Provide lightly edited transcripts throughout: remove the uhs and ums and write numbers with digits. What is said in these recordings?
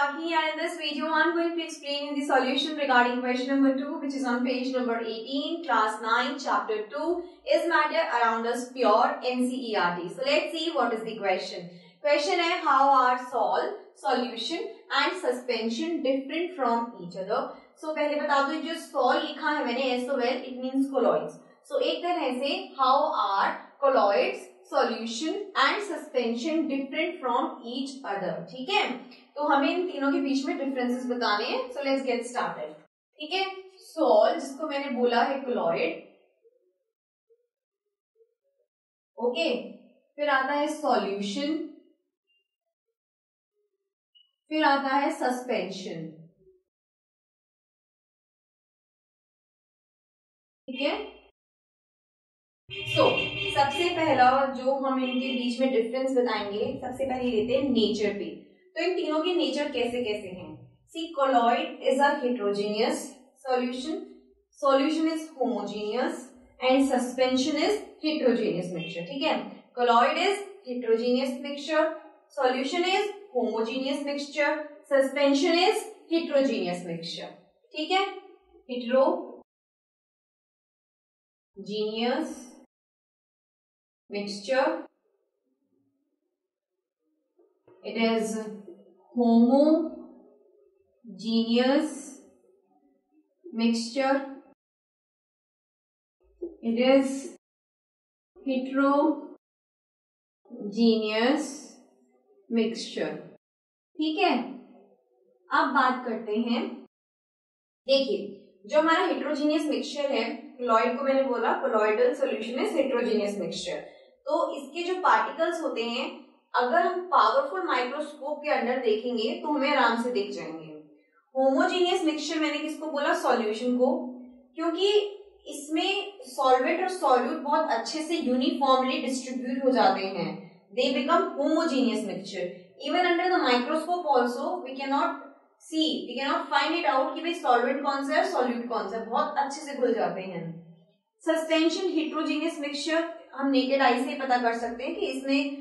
Rakhi, and in this video I am going to explain you the solution regarding question number 2, which is on page number 18, class 9, chapter 2, is matter around us pure NCERT. So let's see what is the question. Question है, how are sol, solution and suspension different from each other? So पहले बता दो, जो sol लिखा है मैंने as well, it means colloids. So एक तरह से how are colloids, solution and suspension different from each other. ठीक है, तो हमें इन तीनों के बीच में डिफरेंसेस बताने हैं. So let's get started. ठीक है, सॉल जिसको मैंने बोला है कोलॉइड, ओके, फिर आता है सॉल्यूशन, फिर आता है सस्पेंशन. ठीक है, सबसे पहला जो हम इनके बीच में डिफरेंस बताएंगे, सबसे पहले लेते हैं नेचर पे. तो इन तीनों के नेचर कैसे कैसे हैं. See, colloid is a heterogeneous solution, solution is homogeneous and suspension is heterogeneous mixture. ठीक है, colloid is heterogeneous mixture, solution is homogeneous mixture, suspension is heterogeneous mixture. ठीक है, heterogeneous mixture, it is homogeneous mixture, it is heterogeneous mixture. ठीक है, अब बात करते हैं. देखिए, जो हमारा हेटेरोजेनियस मिक्सचर है, कोलॉइड को मैंने बोला colloidal solution is heterogeneous mixture. तो इसके जो पार्टिकल्स होते हैं, अगर हम पावरफुल माइक्रोस्कोप के अंदर देखेंगे तो हमें आराम से दिख जाएंगे. होमोजेनियस मिक्सचर मैंने किसको बोला, सॉल्यूशन को, क्योंकि इसमें सॉल्वेंट और सॉल्यूट बहुत अच्छे से यूनिफॉर्मली डिस्ट्रीब्यूट हो जाते हैं. They become homogeneous mixture. Even under the microscope also we cannot find it out कि भाई सॉल्वेंट कौन सा है, सॉल्यूट कौन सा है, बहुत अच्छे से घुल जाते हैं. सस्पेंशन हेटेरोजेनियस मिक्सचर हम नेकेड आई से पता कर सकते हैं कि इसमें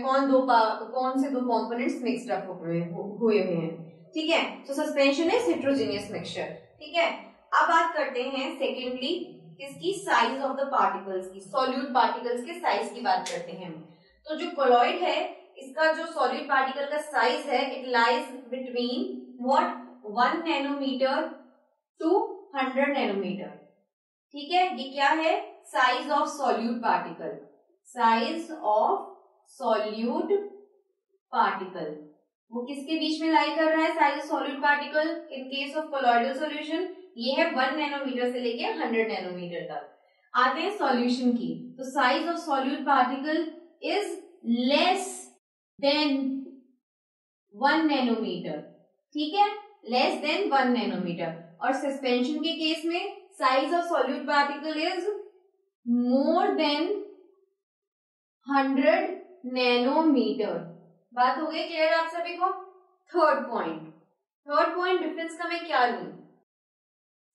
कौन से दो कंपोनेंट्स मिक्स्ड अप हुए हैं. ठीक है, तो सस्पेंशन इज हेटेरोजेनियस मिक्सचर. ठीक है, अब बात करते हैं सेकेंडली इसकी साइज ऑफ द पार्टिकल्स की, सॉल्यूट पार्टिकल्स के साइज की बात करते हैं. तो जो कोलॉइड है, इसका जो सॉल्यूट पार्टिकल का साइज है, it lies between what 1 nanometre to 100 nanometre. ठीक है, ये क्या है, size of solute particle, size of solute particle. वो किसके बीच में लाई कर रहा है, size of solute particle. In case of colloidal solution ये है 1 नैनोमीटर से लेके 100 नैनोमीटर तक. आते हैं सॉल्यूशन की. तो size of solute particle is less than 1 nanometre. ठीक है, लेस देन 1 नैनोमीटर. और सस्पेंशन के केस में size of solute particle is more than 100 nanometre. बात हो गई क्लियर आप सभी को. थर्ड पॉइंट डिफरेंस का मैं क्या लूं,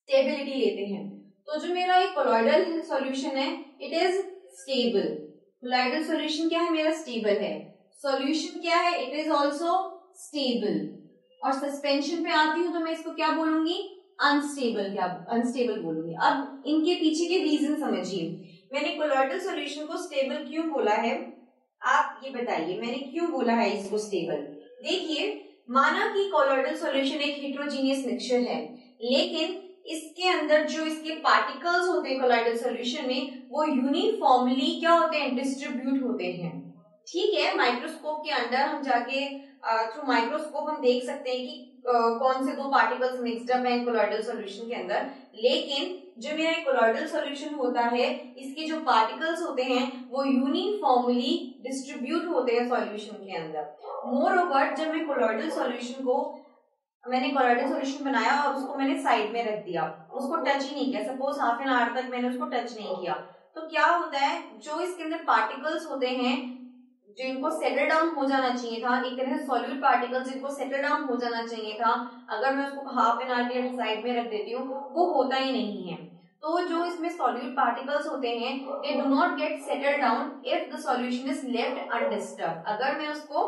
स्टेबिलिटी लेते हैं. तो जो मेरा एक कोलॉइडल सॉल्यूशन है, it is stable. Colloidal solution क्या है, मेरा स्टेबल है. सॉल्यूशन क्या है, इट इज ऑल्सो स्टेबल. और सस्पेंशन पे आती हूं तो मैं इसको क्या बोलूंगी, अनस्टेबल बोलूंगी. अब इनके पीछे के रीजन समझिए. मैंने कोलॉइडल सॉल्यूशन को स्टेबल क्यों बोला है, आप ये बताइए, मैंने क्यों बोला है इसको स्टेबल. देखिए, माना कि कोलॉइडल सॉल्यूशन एक हेटेरोजेनियस मिक्सचर है, लेकिन इसके अंदर जो इसके पार्टिकल्स होते हैं कोलॉइडल सॉल्यूशन में, वो यूनिफॉर्मली क्या होते हैं, डिस्ट्रीब्यूट होते हैं. ठीक है, माइक्रोस्कोप के अंदर हम जाके थ्रू माइक्रोस्कोप हम देख सकते हैं कि कौन से दो पार्टिकल्स मिक्स्ड अप हैं कोलॉइडल सॉल्यूशन के अंदर. लेकिन जो मेरा कोलॉइडल सॉल्यूशन होता है, इसके जो पार्टिकल्स होते हैं वो यूनिफॉर्मली डिस्ट्रीब्यूट होते हैं सॉल्यूशन के अंदर. मोर ओवर, जब मैं कोलॉइडल सॉल्यूशन बनाया और उसको मैंने साइड में रख दिया, उसको टच ही नहीं किया, सपोज हाफ एन आवर तक मैंने उसको टच नहीं किया, तो क्या होता है, जो इसके अंदर पार्टिकल्स होते हैं जिनको सेटल डाउन हो जाना चाहिए था, एक तरह से सॉल्यूट पार्टिकल्स जिनको सेटल डाउन हो जाना चाहिए था, अगर मैं उसको हाफ एन आवर के साइड में रख देती हूँ, वो होता ही नहीं है. तो जो इसमें सॉल्यूट पार्टिकल्स होते हैं, they do not get settle down if the solution is left undisturbed. अगर मैं उसको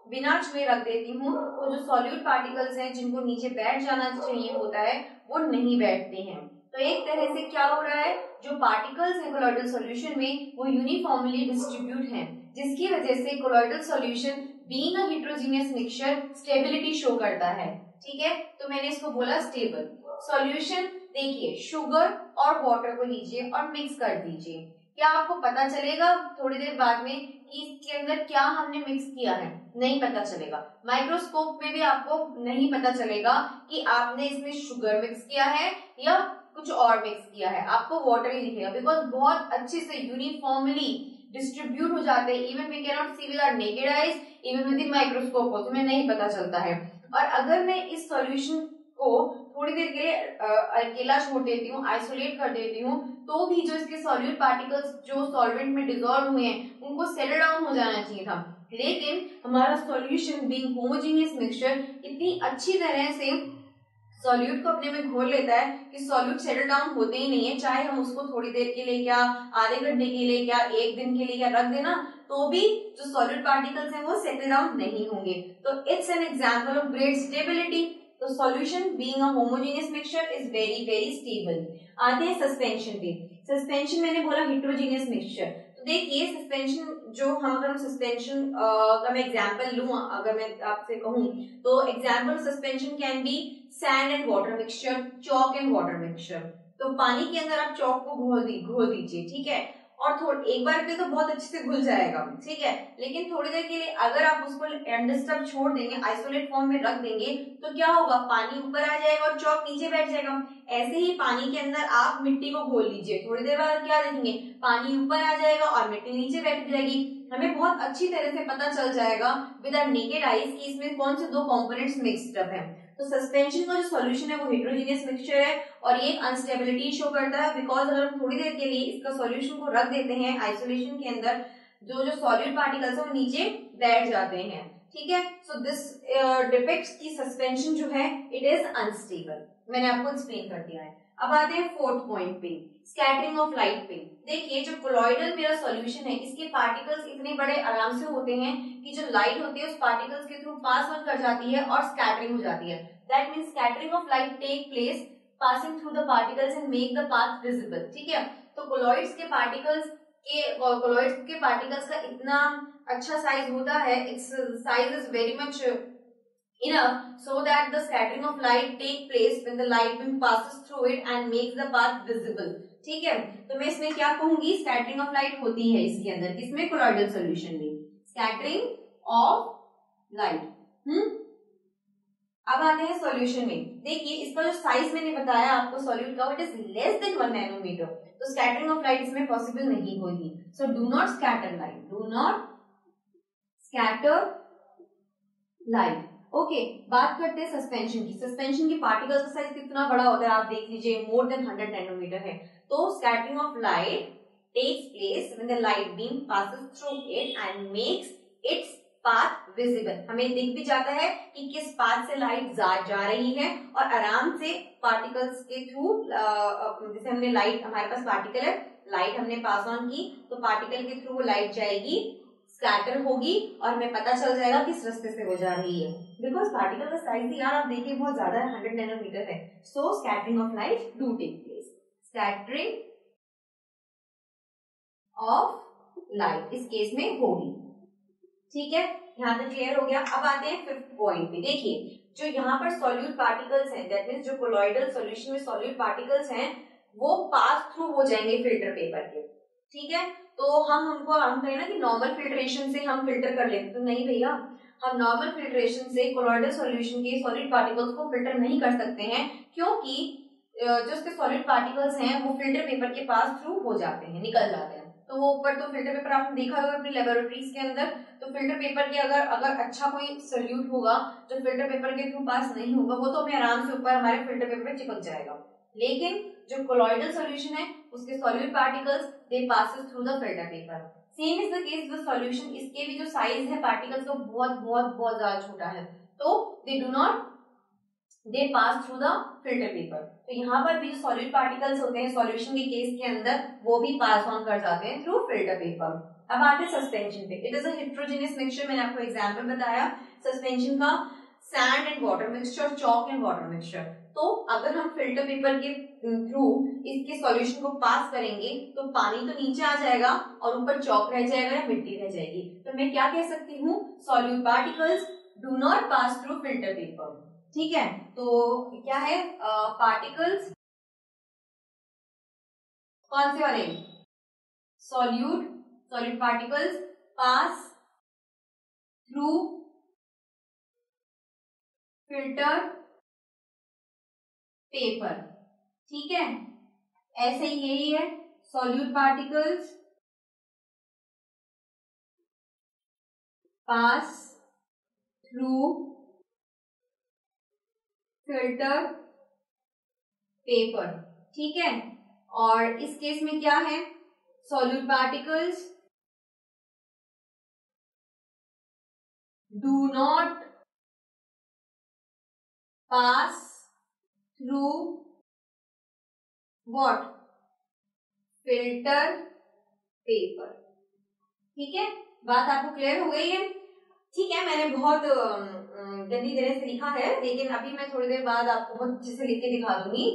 बिना छुए रख देती हूँ तो जो सॉल्यूट पार्टिकल्स हैं जिनको नीचे बैठ जाना चाहिए होता है वो नहीं बैठते हैं। तो एक तरह से क्या हो रहा है, जो पार्टिकल्स हैं कोलॉइडल सॉल्यूशन में वो यूनिफॉर्मली डिस्ट्रीब्यूट हैं, जिसकी वजह से कोलॉइडल सॉल्यूशन बीइंग अ हेटेरोजेनियस मिक्सचर स्टेबिलिटी शो करता है। ठीक है, तो मैंने इसको बोला स्टेबल सॉल्यूशन। देखिए शुगर और वाटर को लीजिए और मिक्स कर दीजिए, क्या आपको पता चलेगा थोड़ी देर बाद में कि इसके अंदर क्या हमने मिक्स किया है? नहीं पता चलेगा। माइक्रोस्कोप में भी आपको नहीं पता चलेगा कि आपने इसमें शुगर मिक्स किया है या कुछ और मिक्स किया है, आपको वाटर ही दिखेगा, बिकॉज बहुत अच्छे से यूनिफॉर्मली डिस्ट्रीब्यूट हो जाते हैं। Even we can not see with our naked eyes, even with the microscope को तुम्हें नहीं पता चलता है। और अगर मैं इस सॉल्यूशन को थोड़ी देर के लिए अकेला छोड़ देती हूँ, आइसोलेट कर देती हूँ, तो भी जो इसके सॉल्यूट पार्टिकल्स जो सॉल्वेंट में डिसॉल्व हुए हैं उनको सेटल डाउन हो जाना चाहिए था, लेकिन हमारा सॉल्यूशन बीइंग होमोजेनियस मिक्सचर इतनी अच्छी तरह से सॉल्यूट को अपने में घोल लेता है कि सॉल्यूट सेटल डाउन होते ही नहीं है, चाहे हम उसको थोड़ी देर के लिए क्या, आधे घंटे के लिए क्या, एक दिन के लिए क्या रख देना, तो भी जो सॉल्यूट पार्टिकल्स हैं वो सेटल डाउन नहीं होंगे। तो it's an example of great stability. तो solution being a homogeneous mixture is very very stable. आते हैं सस्पेंशन पे। सस्पेंशन मैंने बोला हेटेरोजेनियस मिक्सचर। तो देखिए सस्पेंशन जो अगर हम सस्पेंशन का मैं एग्जांपल लूं, अगर मैं आपसे कहूं तो example suspension can be sand and water mixture, chalk and water mixture. तो पानी के अंदर आप चॉक को घोल दीजिए, ठीक है, और एक बार के तो बहुत अच्छे से घुल जाएगा, ठीक है, लेकिन थोड़ी देर के लिए अगर आप उसको अनडिस्टर्ब छोड़ देंगे, आइसोलेट फॉर्म में रख देंगे, तो क्या होगा, पानी ऊपर आ जाएगा और चॉक नीचे बैठ जाएगा। ऐसे ही पानी के अंदर आप मिट्टी को घोल लीजिए, थोड़ी देर बाद क्या देखेंगे, पानी ऊपर आ जाएगा और मिट्टी नीचे बैठ जाएगी। हमें बहुत अच्छी तरह से पता चल जाएगा विद आवर नेकेड आईज कि इसमें कौन से दो कंपोनेंट्स मिक्स्ड अप है। तो सस्पेंशन का जो सॉल्यूशन है वो हेटेरोजेनियस मिक्सचर है और ये अनस्टेबिलिटी शो करता है, बिकॉज अगर हम थोड़ी देर के लिए इसका सॉल्यूशन को रख देते हैं आइसोलेशन के अंदर, जो सॉल्यूट पार्टिकल्स है वो नीचे बैठ जाते हैं। ठीक है, सो दिस डिपिक्ट्स की सस्पेंशन जो है इट इज अनस्टेबल। मैंने आपको एक्सप्लेन कर दिया है। अब आते हैं फोर्थ पॉइंट पे, स्कैटरिंग ऑफ लाइट पे। देखिए जो कोलॉइडल मेरा सॉल्यूशन है इसके पार्टिकल्स इतने बड़े आराम से होते हैं कि जो लाइट होती है उस पार्टिकल्स के थ्रू पास ऑन कर जाती है और स्कैटरिंग हो जाती है। That means scattering of light take place passing through the particles and make the path visible. ठीक है, तो कोलॉइड्स के पार्टिकल्स का इतना अच्छा साइज होता है, it's size is very much enough so that the scattering of light take place when the light beam passes through it and makes the path visible। ठीक है, तो मैं इसमें क्या कहूंगी, स्कैटरिंग ऑफ लाइट होती है इसके अंदर, किसमें, कोलॉइडल सॉल्यूशन में, स्कैटरिंग ऑफ लाइट। अब आते हैं सॉल्यूशन में। देखिए इसका जो साइज मैंने बताया आपको सॉल्यूट का, it is less than 1 nanometre, तो स्कैटरिंग ऑफ लाइट इसमें पॉसिबल नहीं होगी। So do not scatter light, do not scatter light. Okay, बात करते हैं सस्पेंशन की। सस्पेंशन की पार्टिकल्स का साइज कितना बड़ा होता है आप देख लीजिए, मोर देन 100 नैनोमीटर है। तो scattering of light takes place when the light beam passes through it and makes its path visible. हमें दिख भी जाता है कि किस पाथ से लाइट जा रही है और आराम से पार्टिकल्स के थ्रू, जैसे हमने लाइट, हमारे पास पार्टिकल है, लाइट हमने पास ऑन की तो पार्टिकल के थ्रू वो लाइट जाएगी, स्कैटर होगी और हमें पता चल जाएगा किस रास्ते से हो जा रही है, बिकॉज पार्टिकल का साइज यार आप देखिए बहुत ज्यादा है, 100 नैनोमीटर है। So scattering of light do take place, scattering of light इस केस में होगी। ठीक है, यहाँ तक क्लियर हो गया। अब आते हैं फिफ्थ पॉइंट पे। देखिए जो यहाँ पर सॉल्यूट पार्टिकल्स हैं, दैट मींस जो कोलॉइडल सॉल्यूशन में सॉल्यूट पार्टिकल्स हैं वो पास थ्रू हो जाएंगे फिल्टर पेपर के। ठीक है, तो हम कहें ना कि नॉर्मल फिल्ट्रेशन से हम फिल्टर कर लेते, तो नहीं भैया, हम नॉर्मल फिल्ट्रेशन से कोलॉइडल सॉल्यूशन के सॉलिड पार्टिकल्स को फिल्टर नहीं कर सकते हैं, क्योंकि जो उसके सॉलिड पार्टिकल्स हैं वो फिल्टर पेपर के पास थ्रू हो जाते हैं, निकल जाते हैं। तो वो ऊपर तो फिल्टर पेपर आपने देखा होगा अपनी लेबोरेटरीज के अंदर, तो फिल्टर पेपर के अगर अच्छा कोई सोल्यूट होगा जो फिल्टर पेपर के थ्रू पास नहीं होगा, वो तो हमें आराम से ऊपर हमारे फिल्टर पेपर पे चिपक जाएगा। लेकिन जो कोलॉइडल सॉल्यूशन है उसके solute particles they passes through the filter paper. Same is the case with solution, इसके भी जो साइज है पार्टिकल्स का बहुत बहुत बहुत ज्यादा छोटा है, तो they pass through the filter paper. तो यहाँ पर भी जो सॉलिड पार्टिकल्स होते हैं सॉल्यूशन के केस के अंदर वो भी पास ऑन कर जाते हैं थ्रू फिल्टर पेपर। अब आते हैं सस्पेंशन पे। It is a heterogeneous mixture, मैंने आपको एग्जांपल बताया सस्पेंशन का, sand and water mixture, chalk and water mixture. तो अगर हम फिल्टर पेपर के थ्रू इसके सॉल्यूशन को पास करेंगे तो पानी तो नीचे आ जाएगा और ऊपर चॉक रह जाएगा या मिट्टी रह जाएगी। तो मैं क्या कह सकती हूँ, solute particles do not pass through filter paper. ठीक है, तो क्या है, पार्टिकल्स कौन से वाले, solute particles pass through filter paper. ठीक है, ऐसे ही यही है, solute particles pass through filter paper. ठीक है, और इस केस में क्या है, solute particles do not pass through what, filter paper. ठीक है, बात आपको क्लियर हो गई है। ठीक है, मैंने बहुत गंदी तरह से लिखा है, लेकिन अभी मैं थोड़ी देर बाद आपको बहुत अच्छे से लिख के दिखा दूंगी।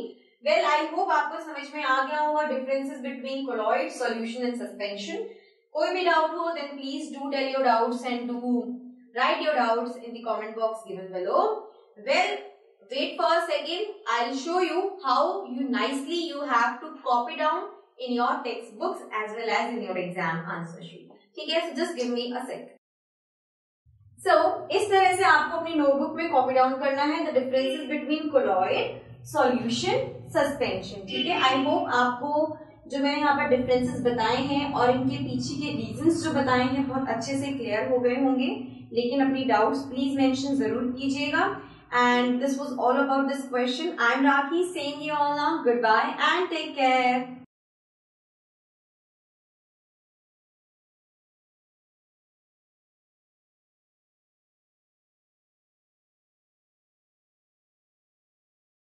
वेल, आई होप आपको समझ में आ गया होगा differences between colloid, solution and suspension. कोई भी डाउट हो then please do tell your doubts and do write your doubts in the comment box given below. Well, wait for a second, I'll show you how you nicely you have to copy down in your textbooks as well as in your exam answer sheet. ठीक है, so just give me a sec. So इस तरह से आपको अपनी notebook में copy down करना है the differences between colloid, solution, suspension. ठीक है, आई होप आपको जो मैंने यहाँ पर डिफरेंसेस बताए हैं और इनके पीछे के रीजंस जो बताए हैं बहुत अच्छे से क्लियर हो गए होंगे, लेकिन अपनी डाउट्स प्लीज मेंशन जरूर कीजिएगा। And this was all about this question. I'm Rakhi saying you all now goodbye and take care.